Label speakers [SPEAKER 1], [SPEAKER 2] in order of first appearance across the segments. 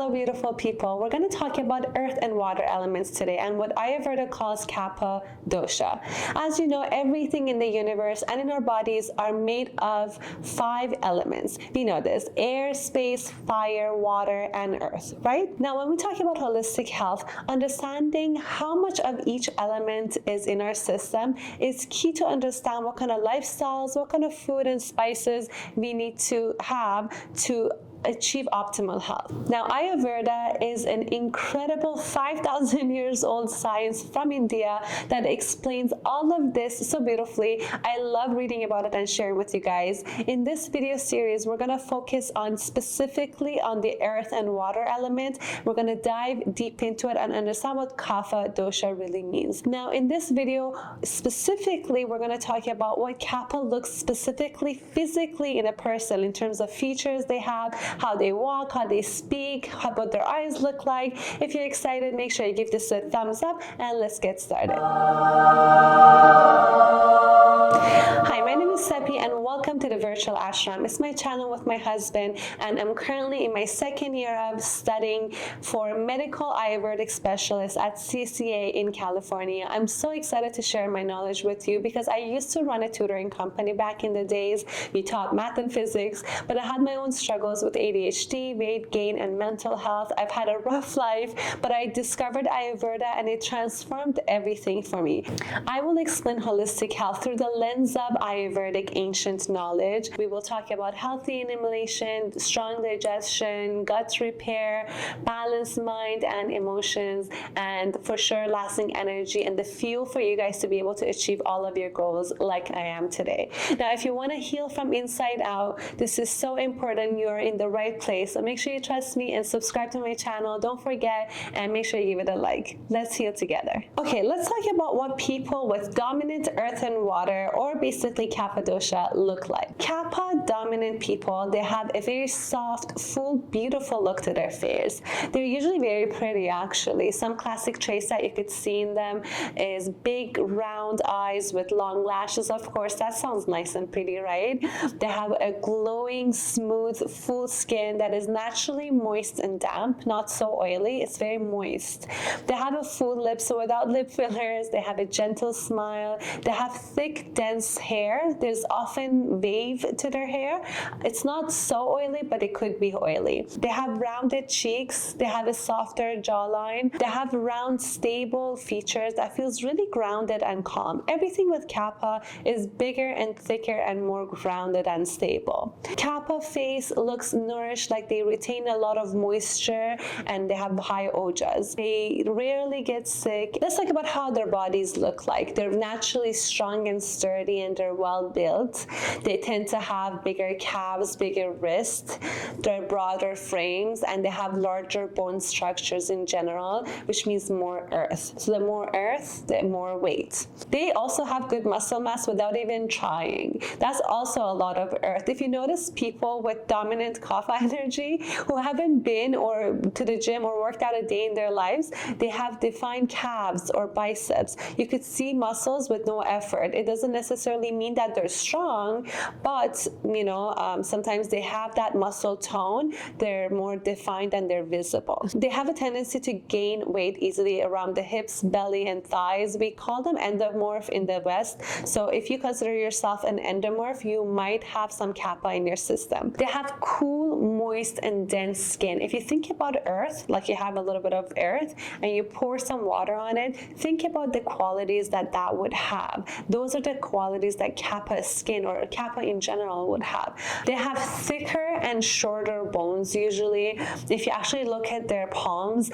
[SPEAKER 1] Hello beautiful people. We're going to talk about earth and water elements today and what Ayurveda calls Kapha dosha. As you know, everything in the universe and in our bodies are made of 5 elements. We know this: air, space, fire, water, and earth, right? Now, when we talk about holistic health, understanding how much of each element is in our system is key to understand what kind of lifestyles, what kind of food and spices we need to have to achieve optimal health. Now, Ayurveda is an incredible 5,000 years old science from India that explains all of this so beautifully. I love reading about it and sharing with you guys. In this video series, we're going to focus on specifically on the earth and water element. We're going to dive deep into it and understand what Kapha dosha really means. Now, in this video, specifically, we're going to talk about what Kapha looks specifically physically in a person in terms of features they have, how they walk, how they speak, what their eyes look like. If you're excited, make sure you give this a thumbs up and let's get started. Hi, my name is Seppi and welcome to the virtual ashram. It's my channel with my husband and I'm currently in my 2nd year of studying for medical Ayurvedic specialist at CCA in California. I'm so excited to share my knowledge with you because I used to run a tutoring company back in the days. We taught math and physics, but I had my own struggles with ADHD, weight gain, and mental health. I've had a rough life, but I discovered Ayurveda and it transformed everything for me. I will explain holistic health through the lens of Ayurvedic ancient knowledge. We will talk about healthy elimination, strong digestion, gut repair, balanced mind and emotions, and for sure lasting energy and the fuel for you guys to be able to achieve all of your goals like I am today. Now, if you want to heal from inside out, this is so important. You're in the right place. So make sure you trust me and subscribe to my channel. Don't forget, and make sure you give it a like. Let's heal together. Okay, let's talk about what people with dominant earth and water, or basically Kapha dosha, look like. Kapha dominant people, they have a very soft, full, beautiful look to their face. They're usually very pretty actually. Some classic traits that you could see in them is big round eyes with long lashes. Of course, that sounds nice and pretty, right? They have a glowing, smooth, full skin that is naturally moist and damp, not so oily. It's very moist. They have a full lip, so without lip fillers. They have a gentle smile. They have thick, dense hair. There's often wave to their hair. It's not so oily, but it could be oily. They have rounded cheeks. They have a softer jawline. They have round, stable features that feels really grounded and calm. Everything with Kapha is bigger and thicker and more grounded and stable. Kapha face looks nourished, like they retain a lot of moisture and they have high ojas. They rarely get sick. Let's talk about how their bodies look like. They're naturally strong and sturdy and they're well built. They tend to have bigger calves, bigger wrists, they're broader frames, and they have larger bone structures in general, which means more earth. So the more earth, the more weight. They also have good muscle mass without even trying. That's also a lot of earth. If you notice people with dominant Kapha energy who haven't been or to the gym or worked out a day in their lives, they have defined calves or biceps. You could see muscles with no effort. It doesn't necessarily mean that they're strong, but sometimes they have that muscle tone. They're more defined and they're visible. They have a tendency to gain weight easily around the hips, belly, and thighs. We call them endomorph in the West. So if you consider yourself an endomorph, you might have some Kapha in your system. They have cool, moist, and dense skin. If you think about earth, like you have a little bit of earth and you pour some water on it, think about the qualities that would have. Those are the qualities that Kapha skin or Kapha in general would have. They have thicker and shorter bones usually. If you actually look at their palms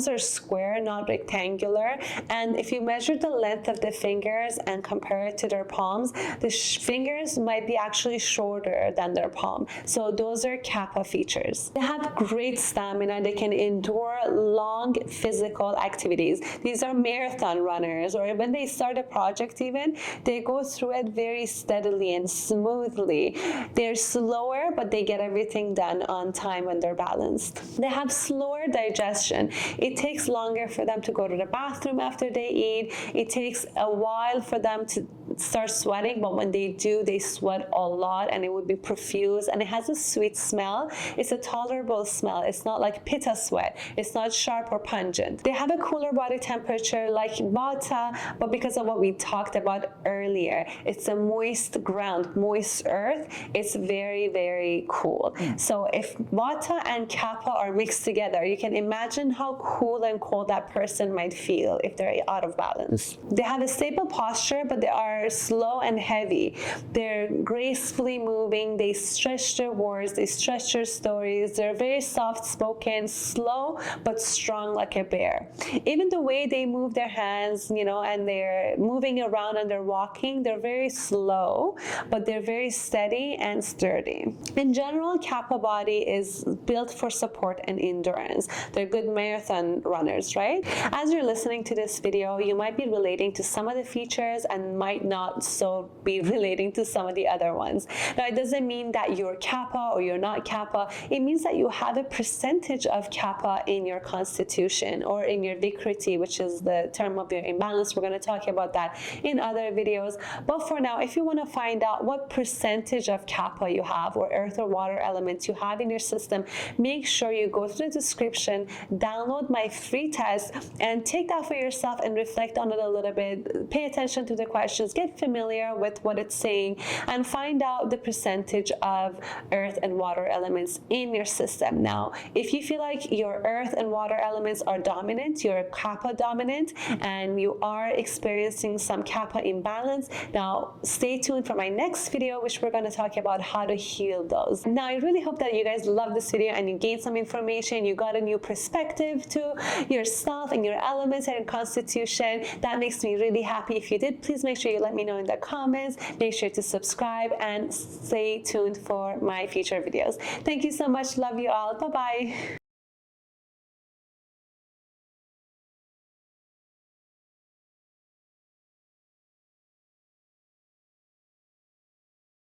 [SPEAKER 1] are square, not rectangular. And if you measure the length of the fingers and compare it to their palms, the fingers might be actually shorter than their palm. So those are Kapha features. They have great stamina. They can endure long physical activities. These are marathon runners, or when they start a project even, they go through it very steadily and smoothly. They're slower, but they get everything done on time when they're balanced. They have slower digestion. It takes longer for them to go to the bathroom after they eat. It takes a while for them to start sweating, but when they do, they sweat a lot and it would be profuse, and it has a sweet smell. It's a tolerable smell. It's not like pitta sweat. It's not sharp or pungent. They have a cooler body temperature like Vata, but because of what we talked about earlier, it's a moist ground, moist earth. It's very, very cool. So if Vata and Kapha are mixed together, you can imagine how cool and cold that person might feel if they're out of balance. They have a stable posture, but they are slow and heavy. They're gracefully moving. They stretch their words. They stretch their stories. They're very soft-spoken, slow, but strong like a bear. Even the way they move their hands, and they're moving around and they're walking, they're very slow, but they're very steady and sturdy. In general, Kapha body is built for support and endurance. They're good marathon runners, right? As you're listening to this video, you might be relating to some of the features and might not so be relating to some of the other ones. Now, it doesn't mean that you're Kapha or you're not Kapha. It means that you have a percentage of Kapha in your constitution or in your Vikriti, which is the term of your imbalance. We're going to talk about that in other videos. But for now, if you want to find out what percentage of Kapha you have, or earth or water elements you have in your system, make sure you go to the description, download my free test, and take that for yourself and reflect on it a little bit. Pay attention to the questions, get familiar with what it's saying, and find out the percentage of earth and water elements in your system. Now, if you feel like your earth and water elements are dominant, you're Kapha dominant, and you are experiencing some Kapha imbalance, now stay tuned for my next video, which we're going to talk about how to heal those. Now, I really hope that you guys love this video and you gained some information. You got a new perspective to yourself and your elements and your constitution. That makes me really happy. If you did, please make sure you let me know in the comments. Make sure to subscribe and stay tuned for my future videos. Thank you so much. Love you all. Bye-bye.